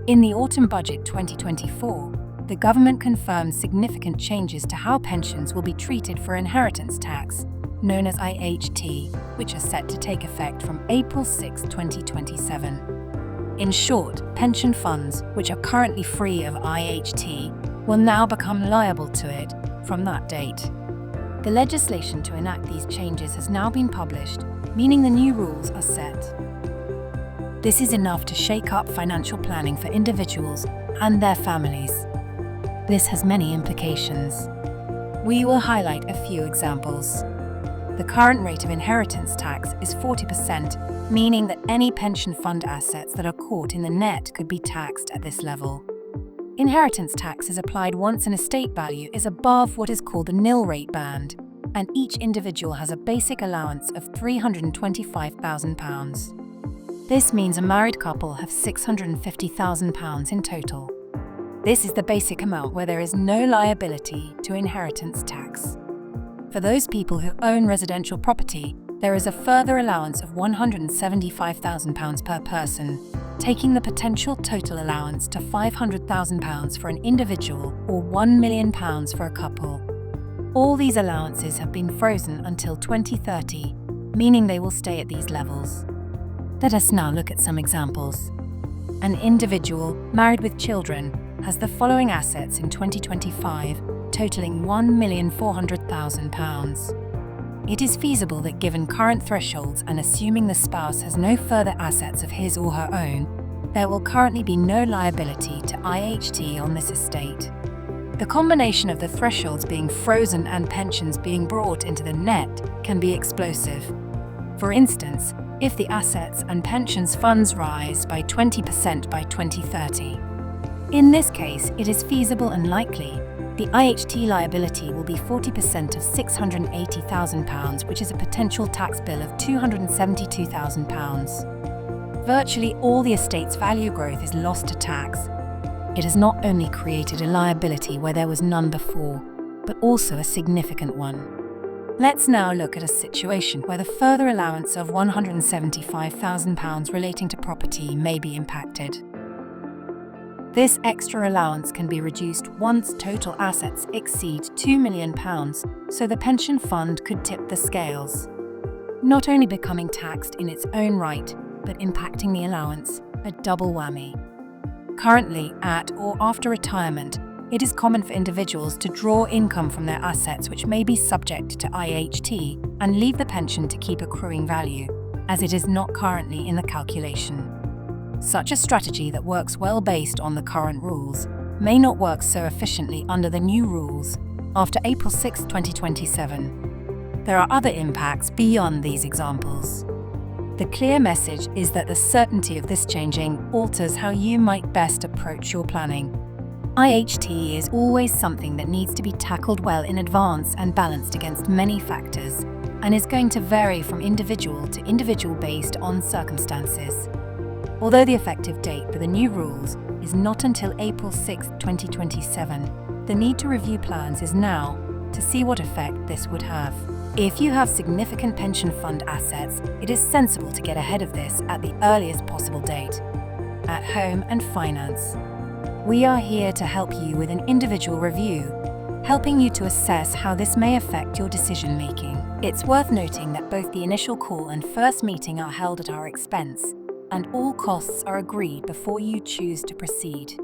In the Autumn Budget 2024, the government confirmed significant changes to how pensions will be treated for inheritance tax, known as IHT, which are set to take effect from April 6, 2027. In short, pension funds, which are currently free of IHT, will now become liable to it from that date. The legislation to enact these changes has now been published, meaning the new rules are set. This is enough to shake up financial planning for individuals and their families. This has many implications. We will highlight a few examples. The current rate of inheritance tax is 40%, meaning that any pension fund assets that are caught in the net could be taxed at this level. Inheritance tax is applied once an estate value is above what is called the nil rate band, and each individual has a basic allowance of £325,000. This means a married couple have £650,000 in total. This is the basic amount where there is no liability to inheritance tax. For those people who own residential property, there is a further allowance of £175,000 per person, taking the potential total allowance to £500,000 for an individual or £1 million for a couple. All these allowances have been frozen until 2030, meaning they will stay at these levels. Let us now look at some examples. An individual married with children has the following assets in 2025, totaling £1,400,000. It is feasible that given current thresholds and assuming the spouse has no further assets of his or her own, there will currently be no liability to IHT on this estate. The combination of the thresholds being frozen and pensions being brought into the net can be explosive. For instance, if the assets and pensions funds rise by 20% by 2030. In this case, it is feasible and likely the IHT liability will be 40% of £680,000, which is a potential tax bill of £272,000. Virtually all the estate's value growth is lost to tax. It has not only created a liability where there was none before, but also a significant one. Let's now look at a situation where the further allowance of £175,000 relating to property may be impacted. This extra allowance can be reduced once total assets exceed £2 million, so the pension fund could tip the scales, not only becoming taxed in its own right, but impacting the allowance, a double whammy. Currently, at or after retirement, it is common for individuals to draw income from their assets which may be subject to IHT and leave the pension to keep accruing value, as it is not currently in the calculation. Such a strategy that works well based on the current rules may not work so efficiently under the new rules after April 6, 2027. There are other impacts beyond these examples. The clear message is that the certainty of this changing alters how you might best approach your planning. IHT is always something that needs to be tackled well in advance and balanced against many factors, and is going to vary from individual to individual based on circumstances. Although the effective date for the new rules is not until April 6, 2027, the need to review plans is now to see what effect this would have. If you have significant pension fund assets, it is sensible to get ahead of this at the earliest possible date. At Home and Finance, we are here to help you with an individual review, helping you to assess how this may affect your decision-making. It's worth noting that both the initial call and first meeting are held at our expense, and all costs are agreed before you choose to proceed.